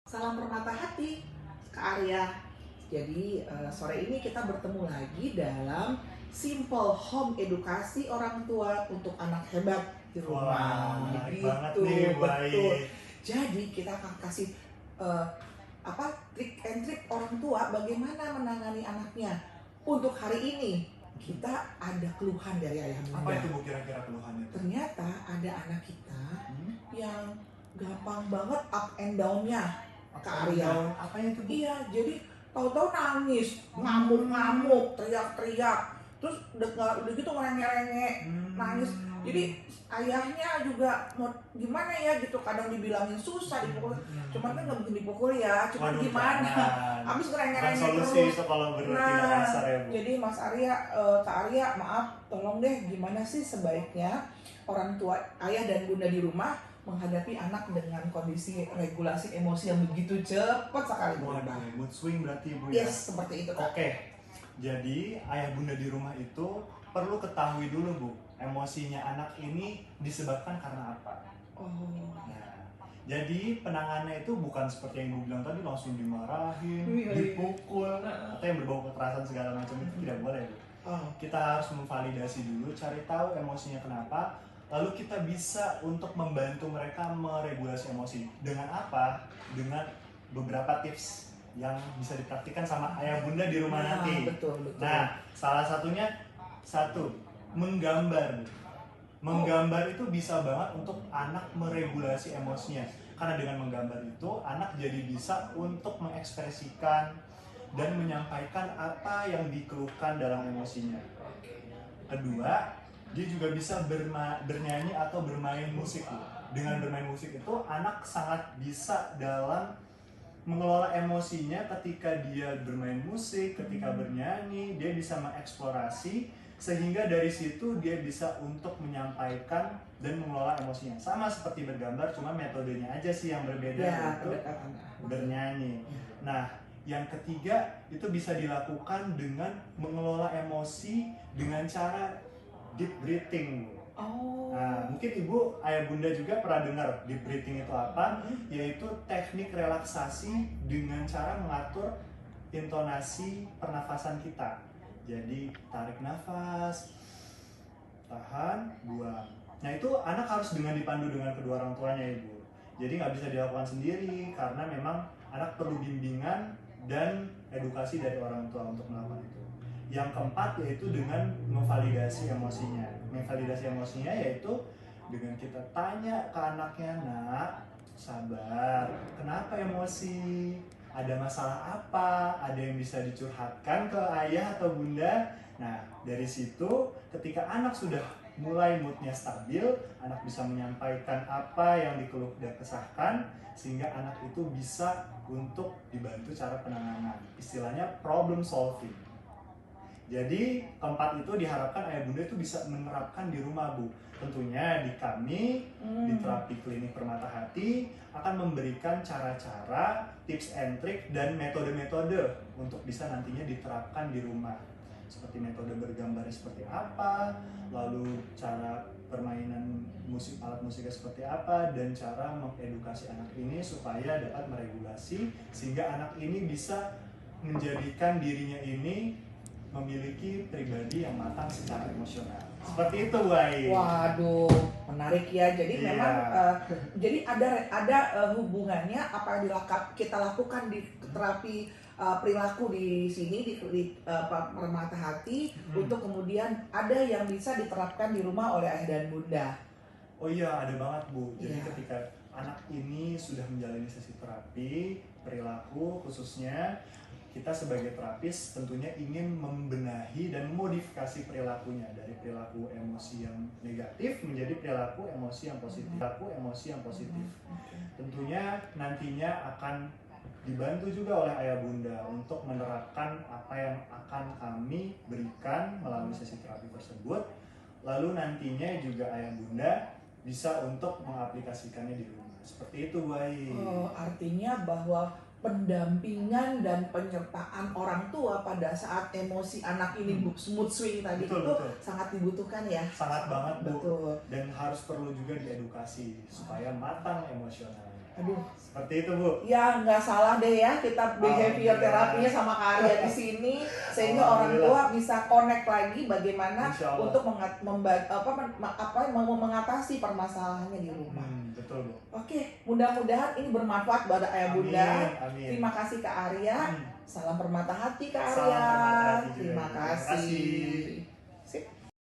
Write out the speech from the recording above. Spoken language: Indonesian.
Salam Permata Hati, Kak Arya. Jadi sore ini kita bertemu lagi dalam Simple Home Edukasi Orang Tua untuk Anak Hebat di Wah, rumah. menarik Gitu, banget nih, betul. baik. Jadi kita akan kasih eh, trik and trik orang tua bagaimana menangani anaknya. Untuk hari ini kita ada keluhan dari ayah Apa bunda. itu Bu kira-kira keluhannya? Ternyata ada anak kita yang gampang banget up and down-nya. Kak Arya. Apanya itu Bu? Iya, jadi tahu-tahu nangis, ngamuk-ngamuk, teriak-teriak, terus udah gitu ngerengek-rengek, nangis. Jadi ayahnya juga mau gimana ya gitu, kadang dibilangin susah dipukul, cuman kan nggak mungkin dipukul ya, cuman Waduh, gimana? jangan. Abis Bukan ngerengek-rengek solusi terus. itu kalau bertindak Nah, kasar ya Bu. jadi Mas Arya, Kak Arya, maaf, tolong deh gimana sih sebaiknya orang tua, ayah dan bunda di rumah menghadapi anak dengan kondisi regulasi emosi yang begitu cepat sekali berubah. Waduh, mood swing berarti Bu ya? Yes, seperti itu Kak. Oke, jadi ayah bunda di rumah itu perlu ketahui dulu Bu, emosinya anak ini disebabkan karena apa. Oh. Nah, jadi penanganannya itu bukan seperti yang Ibu bilang tadi langsung dimarahin, Iya. dipukul, atau yang berbau kekerasan segala macam itu tidak boleh Bu. Oh. Kita harus memvalidasi dulu, cari tahu emosinya kenapa, lalu kita bisa untuk membantu mereka meregulasi emosi. Dengan apa? Dengan beberapa tips yang bisa dipraktikkan sama ayah bunda di rumah nanti. Betul. Nah, salah satunya menggambar. Menggambar itu bisa banget untuk anak meregulasi emosinya. Karena dengan menggambar itu, anak jadi bisa untuk mengekspresikan dan menyampaikan apa yang dikeluhkan dalam emosinya. Kedua, dia juga bisa bernyanyi atau bermain musik. Dengan bermain musik itu, anak sangat bisa dalam mengelola emosinya ketika dia bermain musik, ketika bernyanyi, dia bisa mengeksplorasi, sehingga dari situ dia bisa untuk menyampaikan dan mengelola emosinya. Sama seperti bergambar, cuma metodenya aja sih yang berbeda, yaitu bernyanyi. Nah, yang ketiga itu bisa dilakukan dengan mengelola emosi dengan cara deep breathing. Oh. Nah, mungkin Ibu, ayah bunda juga pernah dengar deep breathing itu apa? Yaitu teknik relaksasi dengan cara mengatur intonasi pernafasan kita. Jadi tarik nafas, tahan, buang. Nah itu anak harus dengan dipandu dengan kedua orang tuanya Ibu. Jadi nggak bisa dilakukan sendiri karena memang anak perlu bimbingan dan edukasi dari orang tua untuk melakukan itu. Yang keempat yaitu dengan memvalidasi emosinya. Memvalidasi emosinya yaitu dengan kita tanya ke anaknya, nak, sabar, kenapa emosi? Ada masalah apa? Ada yang bisa dicurhatkan ke ayah atau bunda? Nah, dari situ ketika anak sudah mulai moodnya stabil, anak bisa menyampaikan apa yang dikeluh dan kesahkan, sehingga anak itu bisa untuk dibantu cara penanganan. Istilahnya problem solving. Jadi keempat itu diharapkan ayah bunda itu bisa menerapkan di rumah Bu. Tentunya di kami, di terapi klinik Permata Hati akan memberikan cara-cara, tips and trick dan metode-metode untuk bisa nantinya diterapkan di rumah. Seperti metode bergambar seperti apa, lalu cara permainan musik, alat musiknya seperti apa, dan cara mengedukasi anak ini supaya dapat meregulasi sehingga anak ini bisa menjadikan dirinya ini memiliki pribadi yang matang secara emosional. Seperti itu, Wai. Waduh, menarik ya. Jadi Iya. memang jadi ada hubungannya apa yang kita lakukan di terapi perilaku di sini di Permata Hati untuk kemudian ada yang bisa diterapkan di rumah oleh ayah dan bunda. Oh iya, ada banget Bu. Jadi Iya. ketika anak ini sudah menjalani sesi terapi perilaku khususnya, kita sebagai terapis tentunya ingin membenahi dan memodifikasi perilakunya dari perilaku emosi yang negatif menjadi perilaku emosi yang positif. Perilaku emosi yang positif. Tentunya nantinya akan dibantu juga oleh ayah bunda untuk menerapkan apa yang akan kami berikan melalui sesi terapi tersebut. Lalu nantinya juga ayah bunda bisa untuk mengaplikasikannya di rumah. Seperti itu, Wai. Oh, artinya bahwa pendampingan dan penyertaan orang tua pada saat emosi anak ini mood swing tadi Betul, itu betul. sangat dibutuhkan ya. Sangat banget Bu. Betul. Dan harus perlu juga diedukasi supaya matang emosionalnya. Aduh, Seperti itu Bu. ya nggak salah deh ya kita behavior Alhamdulillah. terapinya sama Kak Arya di sini sehingga orang tua bisa connect lagi bagaimana Insya Allah. untuk mengatasi permasalahannya di rumah. Betul Bu. Oke, mudah-mudahan ini bermanfaat buat ayah bunda. Amin. Terima kasih Kak Arya. Salam permata hati Kak Salam Arya. permata hati juga. Terima Terima kasih. kasih.